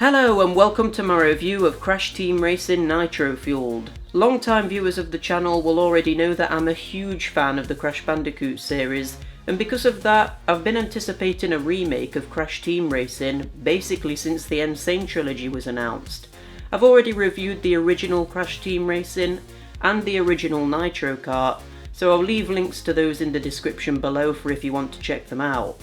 Hello and welcome to my review of Crash Team Racing Nitro-Fueled. Long-time viewers of the channel will already know that I'm a huge fan of the Crash Bandicoot series, and because of that, I've been anticipating a remake of Crash Team Racing basically since the Insane trilogy was announced. I've already reviewed the original Crash Team Racing and the original Nitro Kart, so I'll leave links to those in the description below for if you want to check them out.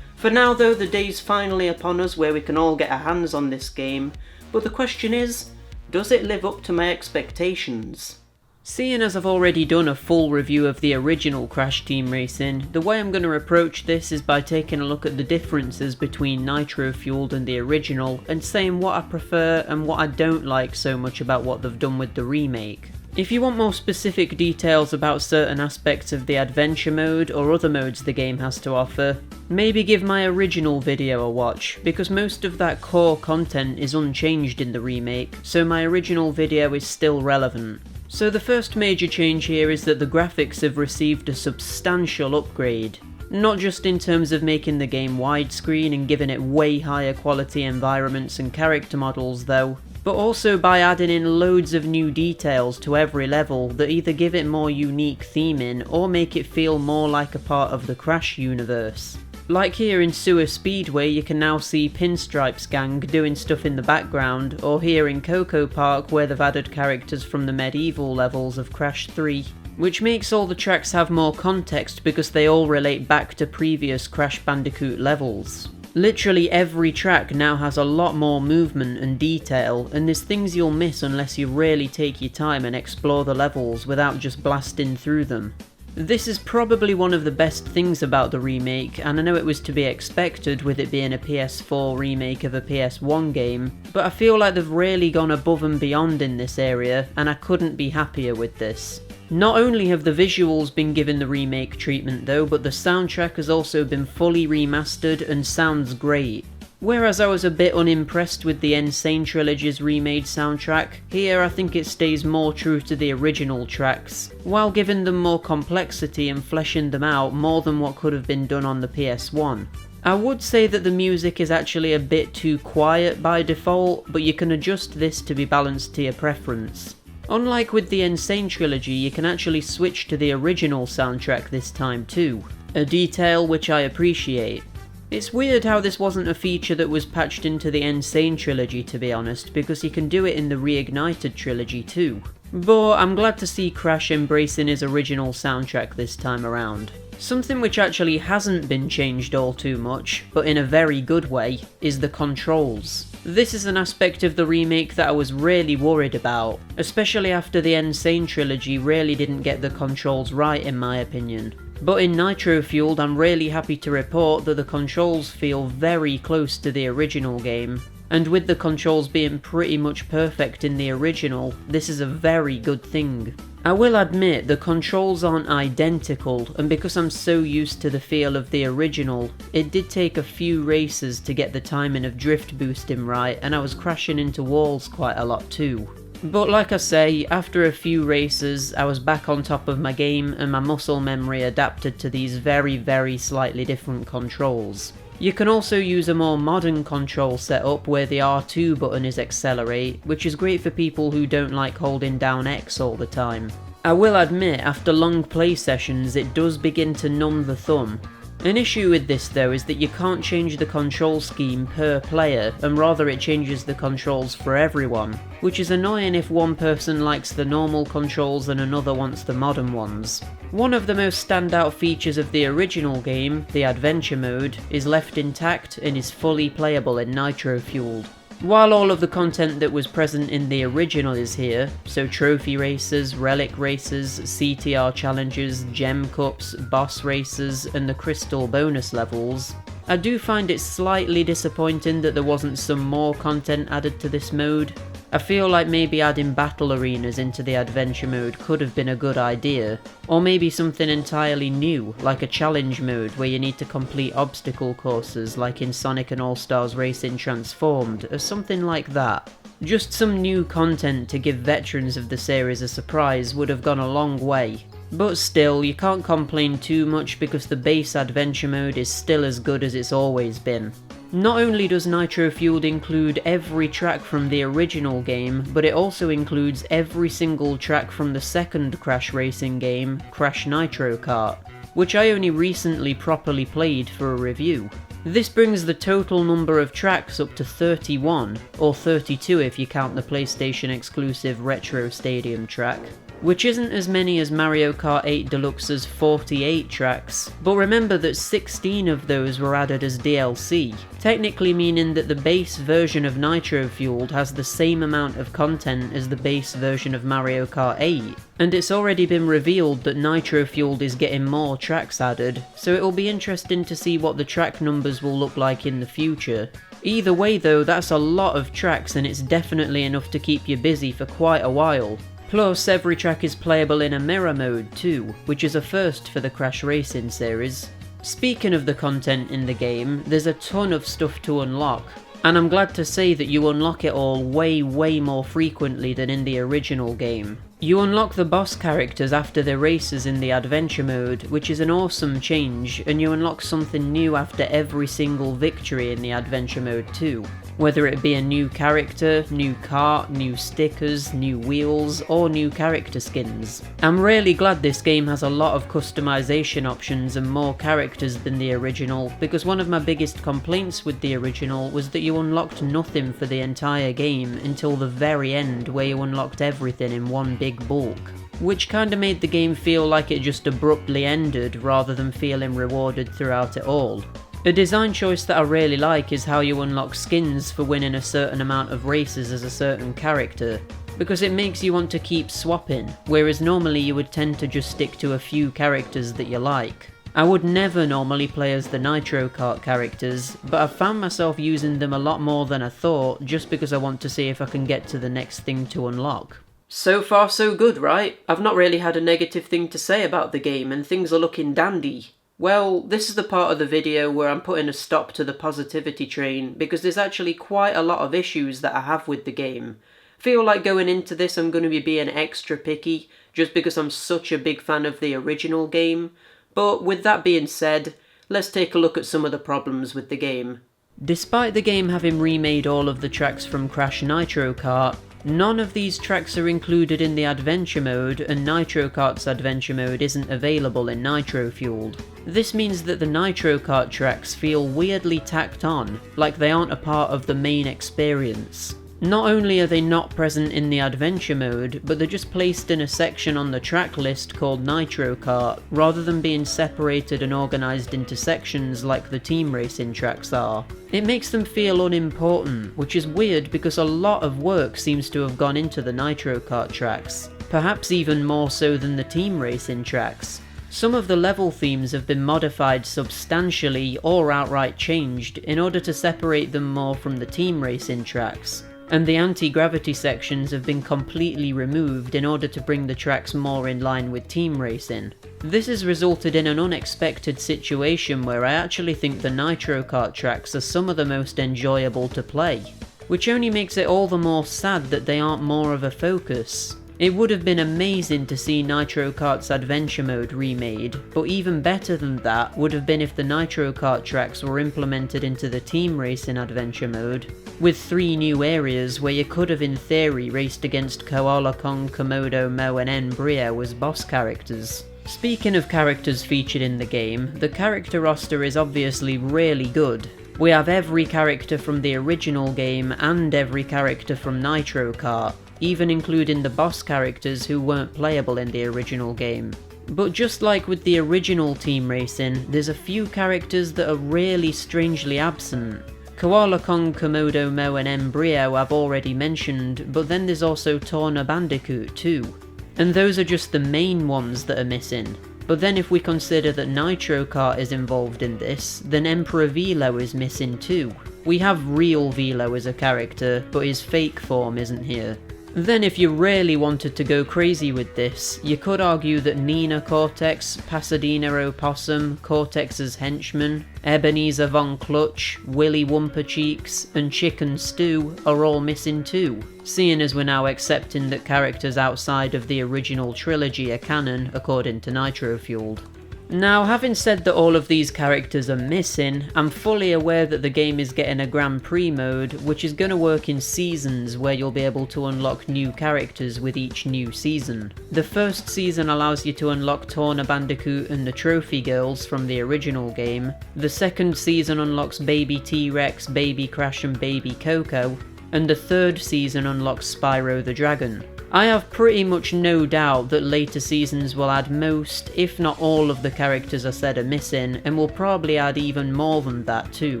For now though, the day's finally upon us where we can all get our hands on this game, but the question is, does it live up to my expectations? Seeing as I've already done a full review of the original Crash Team Racing, the way I'm going to approach this is by taking a look at the differences between Nitro-Fueled and the original, and saying what I prefer and what I don't like so much about what they've done with the remake. If you want more specific details about certain aspects of the adventure mode or other modes the game has to offer, maybe give my original video a watch, because most of that core content is unchanged in the remake, so my original video is still relevant. So the first major change here is that the graphics have received a substantial upgrade. Not just in terms of making the game widescreen and giving it way higher quality environments and character models though, but also by adding in loads of new details to every level that either give it more unique theming or make it feel more like a part of the Crash universe. Like here in Sewer Speedway, you can now see Pinstripe's gang doing stuff in the background, or here in Coco Park where they've added characters from the medieval levels of Crash 3. Which makes all the tracks have more context because they all relate back to previous Crash Bandicoot levels. Literally every track now has a lot more movement and detail, and there's things you'll miss unless you really take your time and explore the levels without just blasting through them. This is probably one of the best things about the remake, and I know it was to be expected with it being a PS4 remake of a PS1 game, but I feel like they've really gone above and beyond in this area, and I couldn't be happier with this. Not only have the visuals been given the remake treatment though, but the soundtrack has also been fully remastered and sounds great. Whereas I was a bit unimpressed with the Insane trilogy's remade soundtrack, here I think it stays more true to the original tracks, while giving them more complexity and fleshing them out more than what could have been done on the PS1. I would say that the music is actually a bit too quiet by default, but you can adjust this to be balanced to your preference. Unlike with the Insane trilogy, you can actually switch to the original soundtrack this time too, a detail which I appreciate. It's weird how this wasn't a feature that was patched into the Insane trilogy to be honest, because you can do it in the Reignited trilogy too. But I'm glad to see Crash embracing his original soundtrack this time around. Something which actually hasn't been changed all too much, but in a very good way, is the controls. This is an aspect of the remake that I was really worried about, especially after the Insane trilogy really didn't get the controls right in my opinion. But in Nitro-Fueled I'm really happy to report that the controls feel very close to the original game, and with the controls being pretty much perfect in the original, this is a very good thing. I will admit the controls aren't identical, and because I'm so used to the feel of the original, it did take a few races to get the timing of drift boosting right, and I was crashing into walls quite a lot too. But like I say, after a few races I was back on top of my game and my muscle memory adapted to these very slightly different controls. You can also use a more modern control setup where the R2 button is accelerate, which is great for people who don't like holding down X all the time. I will admit, after long play sessions it does begin to numb the thumb. An issue with this though is that you can't change the control scheme per player, and rather it changes the controls for everyone, which is annoying if one person likes the normal controls and another wants the modern ones. One of the most standout features of the original game, the adventure mode, is left intact and is fully playable in Nitro-Fueled. While all of the content that was present in the original is here, so trophy races, relic races, CTR challenges, gem cups, boss races, and the crystal bonus levels, I do find it slightly disappointing that there wasn't some more content added to this mode. I feel like maybe adding battle arenas into the adventure mode could have been a good idea, or maybe something entirely new, like a challenge mode where you need to complete obstacle courses like in Sonic and All-Stars Racing Transformed, or something like that. Just some new content to give veterans of the series a surprise would have gone a long way. But still, you can't complain too much because the base adventure mode is still as good as it's always been. Not only does Nitro-Fueled include every track from the original game, but it also includes every single track from the second Crash racing game, Crash Nitro Kart, which I only recently properly played for a review. This brings the total number of tracks up to 31, or 32 if you count the PlayStation exclusive Retro Stadium track, which isn't as many as Mario Kart 8 Deluxe's 48 tracks, but remember that 16 of those were added as DLC, technically meaning that the base version of Nitro-Fueled has the same amount of content as the base version of Mario Kart 8, and it's already been revealed that Nitro-Fueled is getting more tracks added, so it'll be interesting to see what the track numbers will look like in the future. Either way though, that's a lot of tracks and it's definitely enough to keep you busy for quite a while. Plus, every track is playable in a mirror mode too, which is a first for the Crash Racing series. Speaking of the content in the game, there's a ton of stuff to unlock, and I'm glad to say that you unlock it all way more frequently than in the original game. You unlock the boss characters after the races in the adventure mode, which is an awesome change, and you unlock something new after every single victory in the adventure mode too. Whether it be a new character, new kart, new stickers, new wheels, or new character skins. I'm really glad this game has a lot of customization options and more characters than the original, because one of my biggest complaints with the original was that you unlocked nothing for the entire game until the very end where you unlocked everything in one big bulk, which kinda made the game feel like it just abruptly ended rather than feeling rewarded throughout it all. A design choice that I really like is how you unlock skins for winning a certain amount of races as a certain character, because it makes you want to keep swapping, whereas normally you would tend to just stick to a few characters that you like. I would never normally play as the Nitro Kart characters, but I've found myself using them a lot more than I thought just because I want to see if I can get to the next thing to unlock. So far so good, right? I've not really had a negative thing to say about the game and things are looking dandy. Well, this is the part of the video where I'm putting a stop to the positivity train because there's actually quite a lot of issues that I have with the game. Feel like going into this I'm going to be being extra picky just because I'm such a big fan of the original game, but with that being said, let's take a look at some of the problems with the game. Despite the game having remade all of the tracks from Crash Nitro Kart, none of these tracks are included in the adventure mode, and Nitro Kart's adventure mode isn't available in Nitro-Fueled. This means that the Nitro Kart tracks feel weirdly tacked on, like they aren't a part of the main experience. Not only are they not present in the adventure mode, but they're just placed in a section on the track list called Nitro Kart, rather than being separated and organised into sections like the team racing tracks are. It makes them feel unimportant, which is weird because a lot of work seems to have gone into the Nitro Kart tracks, perhaps even more so than the team racing tracks. Some of the level themes have been modified substantially or outright changed in order to separate them more from the team racing tracks, and the anti-gravity sections have been completely removed in order to bring the tracks more in line with team racing. This has resulted in an unexpected situation where I actually think the Nitro Kart tracks are some of the most enjoyable to play, which only makes it all the more sad that they aren't more of a focus. It would have been amazing to see Nitro Kart's adventure mode remade, but even better than that would have been if the Nitro Kart tracks were implemented into the team racing adventure mode, with 3 new areas where you could have in theory raced against Koala Kong, Komodo, Mo and N. Brio as boss characters. Speaking of characters featured in the game, the character roster is obviously really good. We have every character from the original game and every character from Nitro Kart, even including the boss characters who weren't playable in the original game. But just like with the original team racing, there's a few characters that are really strangely absent. Koala Kong, Komodo, Mo and Embryo I've already mentioned, but then there's also Torna Bandicoot too. And those are just the main ones that are missing. But then if we consider that Nitro Kart is involved in this, then Emperor Velo is missing too. We have real Velo as a character, but his fake form isn't here. Then if you really wanted to go crazy with this, you could argue that Nina Cortex, Pasadena Opossum, Cortex's henchman, Ebenezer Von Clutch, Willy Wumpercheeks, and Chicken Stew are all missing too, seeing as we're now accepting that characters outside of the original trilogy are canon according to Nitro-Fueled. Now, having said that all of these characters are missing, I'm fully aware that the game is getting a Grand Prix mode, which is going to work in seasons where you'll be able to unlock new characters with each new season. The first season allows you to unlock Torna Bandicoot and the Trophy Girls from the original game, the second season unlocks Baby T-Rex, Baby Crash and Baby Coco, and the third season unlocks Spyro the Dragon. I have pretty much no doubt that later seasons will add most, if not all of the characters I said are missing, and will probably add even more than that too.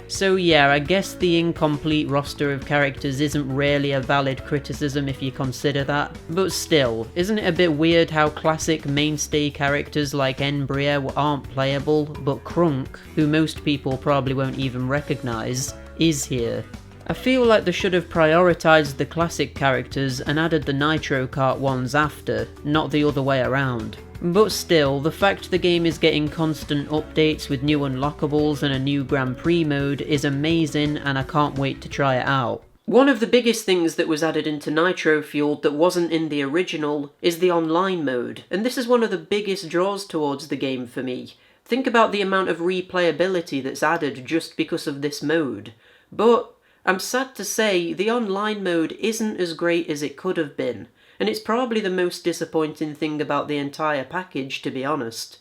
So yeah, I guess the incomplete roster of characters isn't really a valid criticism if you consider that, but still, isn't it a bit weird how classic mainstay characters like Embryo aren't playable, but Krunk, who most people probably won't even recognise, is here? I feel like they should have prioritised the classic characters and added the Nitro Kart ones after, not the other way around. But still, the fact the game is getting constant updates with new unlockables and a new Grand Prix mode is amazing, and I can't wait to try it out. One of the biggest things that was added into Nitro-Fueled that wasn't in the original is the online mode, and this is one of the biggest draws towards the game for me. Think about the amount of replayability that's added just because of this mode. But I'm sad to say, the online mode isn't as great as it could have been, and it's probably the most disappointing thing about the entire package, to be honest.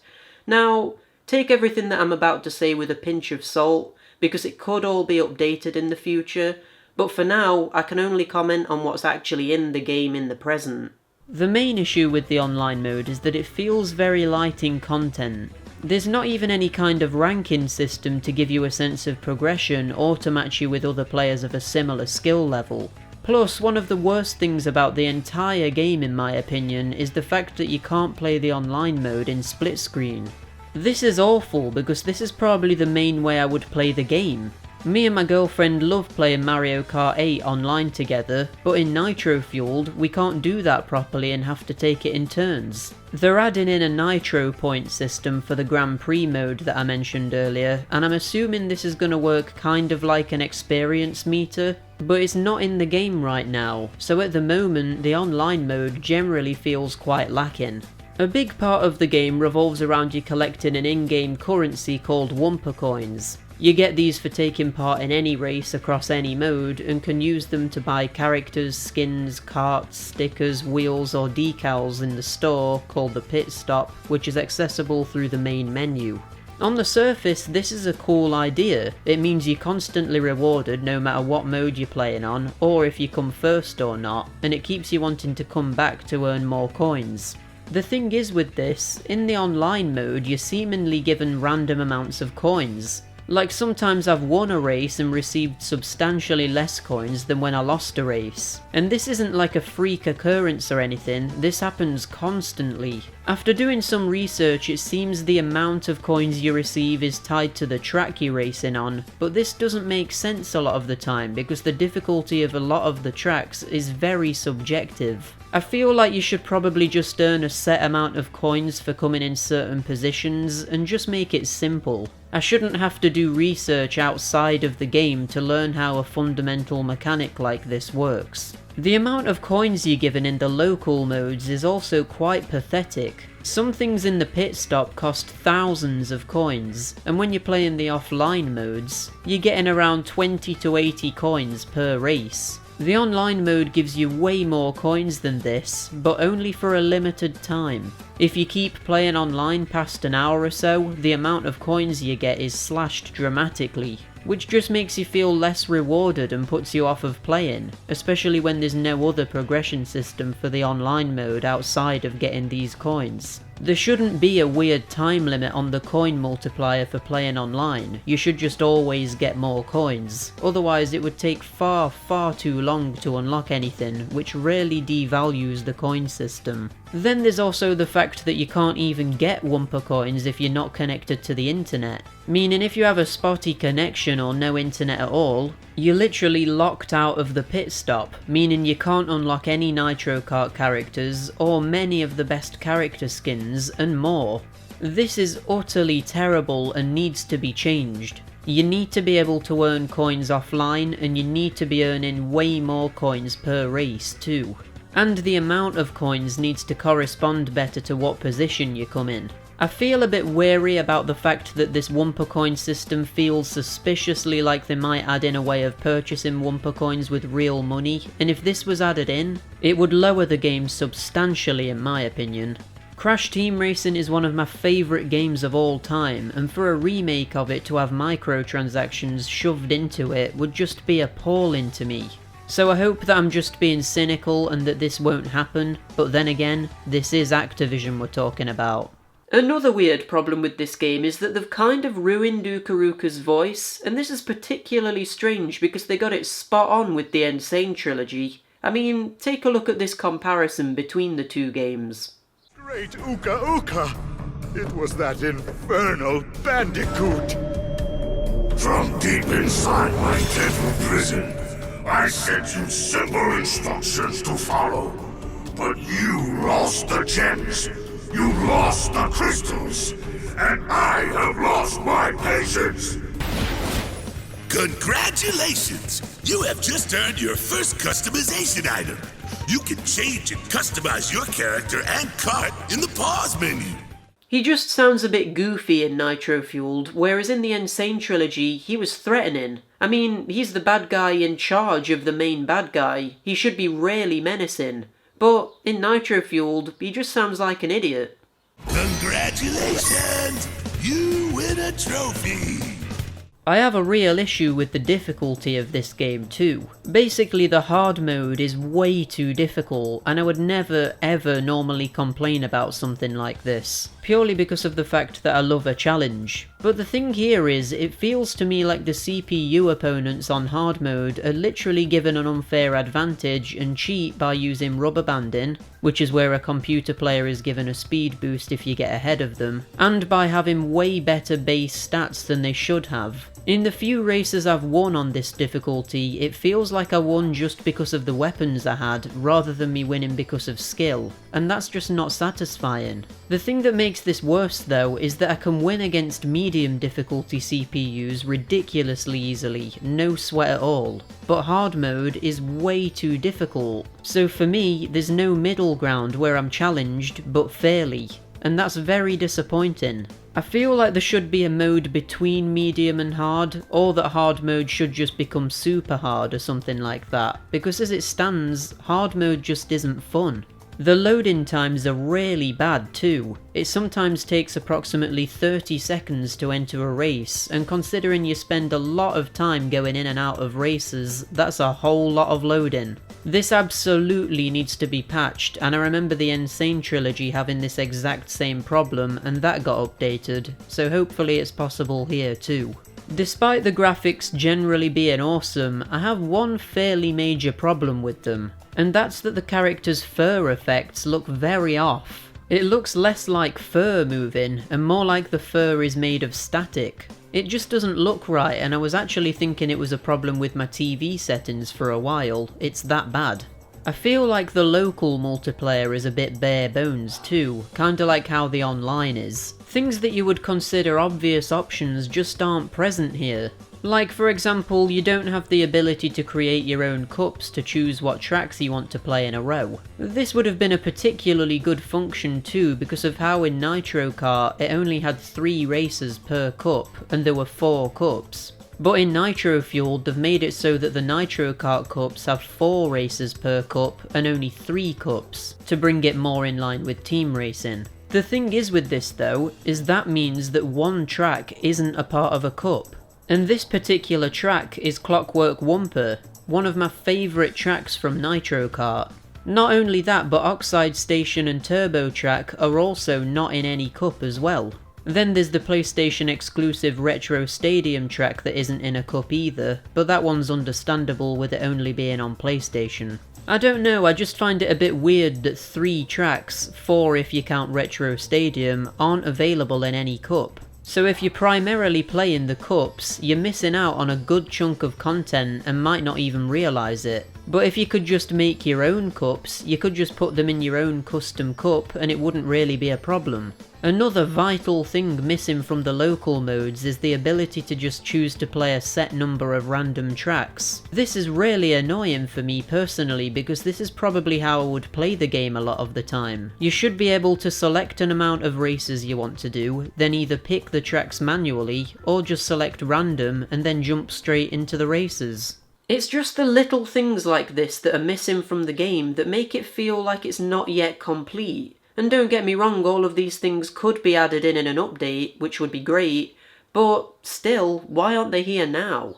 Now, take everything that I'm about to say with a pinch of salt, because it could all be updated in the future, but for now, I can only comment on what's actually in the game in the present. The main issue with the online mode is that it feels very light in content. There's not even any kind of ranking system to give you a sense of progression or to match you with other players of a similar skill level. Plus, one of the worst things about the entire game in my opinion is the fact that you can't play the online mode in split screen. This is awful because this is probably the main way I would play the game. Me and my girlfriend love playing Mario Kart 8 online together, but in Nitro-Fueled we can't do that properly and have to take it in turns. They're adding in a Nitro point system for the Grand Prix mode that I mentioned earlier, and I'm assuming this is going to work kind of like an experience meter, but it's not in the game right now, so at the moment the online mode generally feels quite lacking. A big part of the game revolves around you collecting an in-game currency called Wumpa Coins. You get these for taking part in any race across any mode and can use them to buy characters, skins, carts, stickers, wheels or decals in the store called the Pit Stop, which is accessible through the main menu. On the surface, this is a cool idea. It means you're constantly rewarded no matter what mode you're playing on, or if you come first or not, and it keeps you wanting to come back to earn more coins. The thing is with this, in the online mode you're seemingly given random amounts of coins. Like sometimes I've won a race and received substantially less coins than when I lost a race. And this isn't like a freak occurrence or anything, this happens constantly. After doing some research, it seems the amount of coins you receive is tied to the track you're racing on, but this doesn't make sense a lot of the time because the difficulty of a lot of the tracks is very subjective. I feel like you should probably just earn a set amount of coins for coming in certain positions and just make it simple. I shouldn't have to do research outside of the game to learn how a fundamental mechanic like this works. The amount of coins you're given in the local modes is also quite pathetic. Some things in the pit stop cost thousands of coins, and when you're playing the offline modes, you're getting around 20 to 80 coins per race. The online mode gives you way more coins than this, but only for a limited time. If you keep playing online past an hour or so, the amount of coins you get is slashed dramatically, which just makes you feel less rewarded and puts you off of playing, especially when there's no other progression system for the online mode outside of getting these coins. There shouldn't be a weird time limit on the coin multiplier for playing online, you should just always get more coins, otherwise it would take far too long to unlock anything, which really devalues the coin system. Then there's also the fact that you can't even get Wumpa coins if you're not connected to the internet, meaning if you have a spotty connection or no internet at all, you're literally locked out of the pit stop, meaning you can't unlock any Nitro Kart characters or many of the best character skins and more. This is utterly terrible and needs to be changed. You need to be able to earn coins offline and you need to be earning way more coins per race too. And the amount of coins needs to correspond better to what position you come in. I feel a bit wary about the fact that this Wumpa coin system feels suspiciously like they might add in a way of purchasing Wumpa coins with real money, and if this was added in, it would lower the game substantially in my opinion. Crash Team Racing is one of my favourite games of all time, and for a remake of it to have microtransactions shoved into it would just be appalling to me. So I hope that I'm just being cynical and that this won't happen, but then again, this is Activision we're talking about. Another weird problem with this game is that they've kind of ruined Ukaruka's voice, and this is particularly strange because they got it spot on with the Insane trilogy. I mean, take a look at this comparison between the two games. Great Uka Uka! It was that infernal bandicoot! From deep inside my devil prison, I sent you simple instructions to follow, but you lost the gems. You lost the crystals, and I have lost my patience! Congratulations! You have just earned your first customization item. You can change and customize your character and kart in the pause menu. He just sounds a bit goofy in Nitro-Fueled, whereas in the Insane trilogy, he was threatening. I mean, he's the bad guy in charge of the main bad guy. He should be really menacing. But in Nitro-Fueled, he just sounds like an idiot. Congratulations! You win a trophy! I have a real issue with the difficulty of this game too. Basically the hard mode is way too difficult, and I would never ever normally complain about something like this, purely because of the fact that I love a challenge. But the thing here is, it feels to me like the CPU opponents on hard mode are literally given an unfair advantage and cheat by using rubber banding, which is where a computer player is given a speed boost if you get ahead of them, and by having way better base stats than they should have. In the few races I've won on this difficulty, it feels like I won just because of the weapons I had, rather than me winning because of skill, and that's just not satisfying. The thing that makes this worse though is that I can win against medium difficulty CPUs ridiculously easily, no sweat at all, but hard mode is way too difficult, so for me there's no middle ground where I'm challenged, but fairly, and that's very disappointing. I feel like there should be a mode between medium and hard, or that hard mode should just become super hard or something like that, because as it stands, hard mode just isn't fun. The loading times are really bad too. It sometimes takes approximately 30 seconds to enter a race, and considering you spend a lot of time going in and out of races, that's a whole lot of loading. This absolutely needs to be patched, and I remember the Insane trilogy having this exact same problem, and that got updated, so hopefully it's possible here too. Despite the graphics generally being awesome, I have one fairly major problem with them, and that's that the characters' fur effects look very off. It looks less like fur moving, and more like the fur is made of static. It just doesn't look right, and I was actually thinking it was a problem with my TV settings for a while. It's that bad. I feel like the local multiplayer is a bit bare bones too, kinda like how the online is. Things that you would consider obvious options just aren't present here. Like for example, you don't have the ability to create your own cups to choose what tracks you want to play in a row. This would have been a particularly good function too, because of how in Nitro Kart it only had 3 races per cup, and there were 4 cups. But in Nitro-Fueled they've made it so that the Nitro Kart cups have 4 races per cup and only 3 cups, to bring it more in line with team racing. The thing is with this though, is that means that one track isn't a part of a cup. And this particular track is Clockwork Wumpa, one of my favourite tracks from Nitro Kart. Not only that, but Oxide Station and Turbo Track are also not in any cup as well. Then there's the PlayStation exclusive Retro Stadium track that isn't in a cup either, but that one's understandable with it only being on PlayStation. I don't know, I just find it a bit weird that 3 tracks, 4 if you count Retro Stadium, aren't available in any cup. So if you're primarily playing the cups, you're missing out on a good chunk of content and might not even realise it. But if you could just make your own cups, you could just put them in your own custom cup and it wouldn't really be a problem. Another vital thing missing from the local modes is the ability to just choose to play a set number of random tracks. This is really annoying for me personally because this is probably how I would play the game a lot of the time. You should be able to select an amount of races you want to do, then either pick the tracks manually or just select random and then jump straight into the races. It's just the little things like this that are missing from the game that make it feel like it's not yet complete. And don't get me wrong, all of these things could be added in an update, which would be great, but still, why aren't they here now?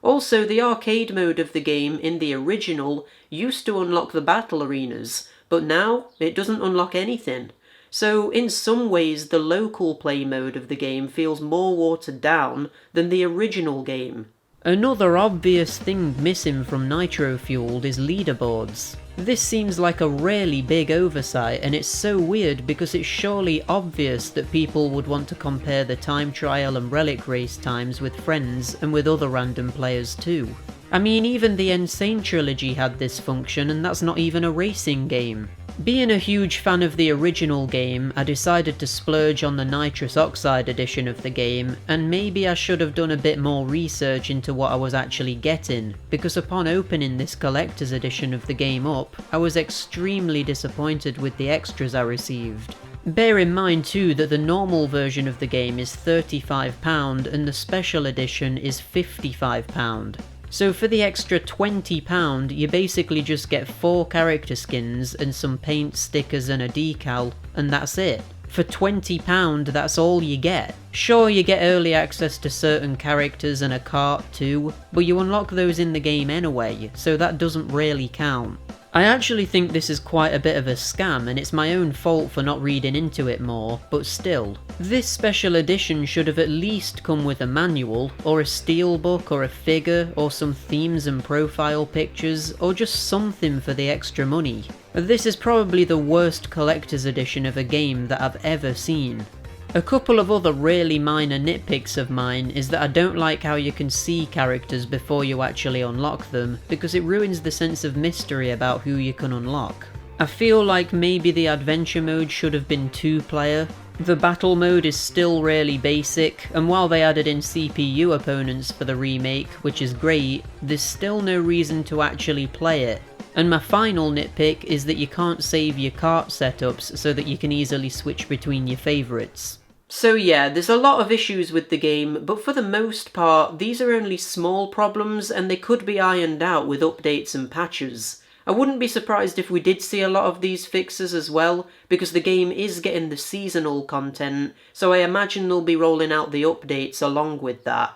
Also, the arcade mode of the game in the original used to unlock the battle arenas, but now it doesn't unlock anything. So in some ways the local play mode of the game feels more watered down than the original game. Another obvious thing missing from Nitro-Fueled is leaderboards. This seems like a really big oversight, and it's so weird because it's surely obvious that people would want to compare the time trial and relic race times with friends and with other random players too. I mean, even the Insane trilogy had this function, and that's not even a racing game. Being a huge fan of the original game, I decided to splurge on the nitrous oxide edition of the game, and maybe I should have done a bit more research into what I was actually getting, because upon opening this collector's edition of the game up, I was extremely disappointed with the extras I received. Bear in mind too that the normal version of the game is £35 and the special edition is £55. So for the extra £20, you basically just get 4 character skins and some paint, stickers and a decal, and that's it. For £20, that's all you get. Sure, you get early access to certain characters and a cart too, but you unlock those in the game anyway, so that doesn't really count. I actually think this is quite a bit of a scam, and it's my own fault for not reading into it more, but still. This special edition should have at least come with a manual, or a steelbook, or a figure, or some themes and profile pictures, or just something for the extra money. This is probably the worst collector's edition of a game that I've ever seen. A couple of other really minor nitpicks of mine is that I don't like how you can see characters before you actually unlock them, because it ruins the sense of mystery about who you can unlock. I feel like maybe the adventure mode should have been 2-player. The battle mode is still really basic, and while they added in CPU opponents for the remake, which is great, there's still no reason to actually play it. And my final nitpick is that you can't save your kart setups so that you can easily switch between your favourites. So yeah, there's a lot of issues with the game, but for the most part, these are only small problems and they could be ironed out with updates and patches. I wouldn't be surprised if we did see a lot of these fixes as well, because the game is getting the seasonal content, so I imagine they'll be rolling out the updates along with that.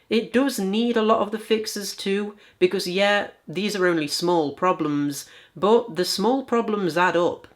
It does need a lot of the fixes too, because yeah, these are only small problems, but the small problems add up.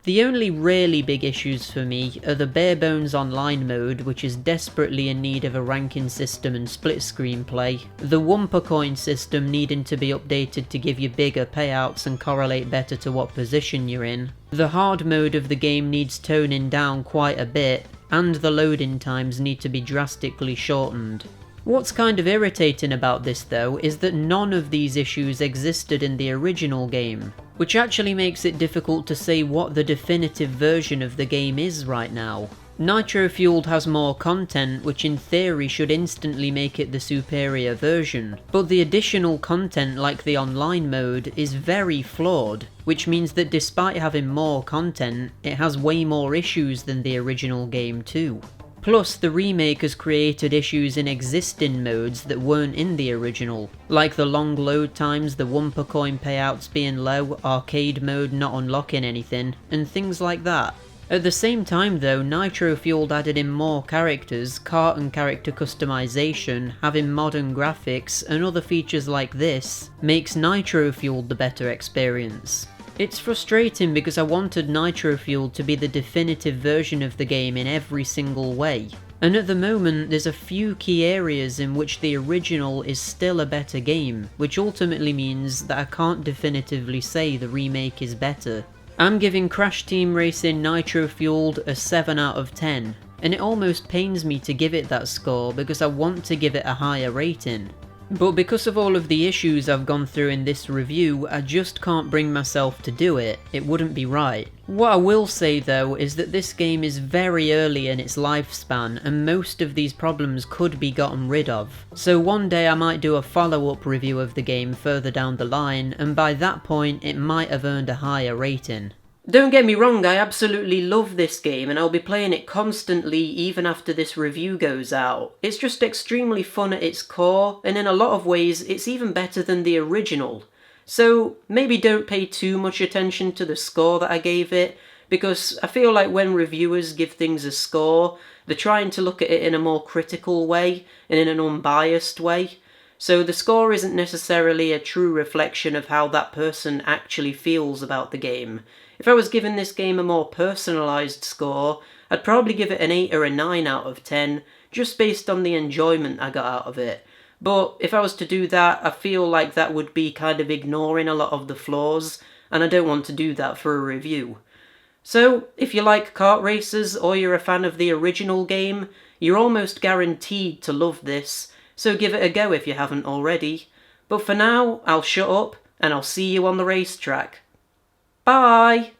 The only really big issues for me are the bare bones online mode, which is desperately in need of a ranking system and split screen play, the Wumpa coin system needing to be updated to give you bigger payouts and correlate better to what position you're in, the hard mode of the game needs toning down quite a bit, and the loading times need to be drastically shortened. What's kind of irritating about this though is that none of these issues existed in the original game, which actually makes it difficult to say what the definitive version of the game is right now. Nitro-Fueled has more content, which in theory should instantly make it the superior version, but the additional content like the online mode is very flawed, which means that despite having more content, it has way more issues than the original game too. Plus, the remake has created issues in existing modes that weren't in the original, like the long load times, the Wumpa coin payouts being low, arcade mode not unlocking anything, and things like that. At the same time though, Nitro-Fueled added in more characters, kart and character customization, having modern graphics, and other features like this, makes Nitro-Fueled the better experience. It's frustrating because I wanted Nitro-Fueled to be the definitive version of the game in every single way, and at the moment there's a few key areas in which the original is still a better game, which ultimately means that I can't definitively say the remake is better. I'm giving Crash Team Racing Nitro-Fueled a 7 out of 10, and it almost pains me to give it that score because I want to give it a higher rating. But because of all of the issues I've gone through in this review, I just can't bring myself to do it. It wouldn't be right. What I will say though is that this game is very early in its lifespan and most of these problems could be gotten rid of. So one day I might do a follow-up review of the game further down the line, and by that point it might have earned a higher rating. Don't get me wrong, I absolutely love this game and I'll be playing it constantly even after this review goes out. It's just extremely fun at its core, and in a lot of ways it's even better than the original. So maybe don't pay too much attention to the score that I gave it, because I feel like when reviewers give things a score, they're trying to look at it in a more critical way and in an unbiased way. So the score isn't necessarily a true reflection of how that person actually feels about the game. If I was giving this game a more personalised score, I'd probably give it an 8 or a 9 out of 10, just based on the enjoyment I got out of it. But if I was to do that, I feel like that would be kind of ignoring a lot of the flaws, and I don't want to do that for a review. So, if you like kart races or you're a fan of the original game, you're almost guaranteed to love this, so give it a go if you haven't already. But for now, I'll shut up, and I'll see you on the racetrack. Bye!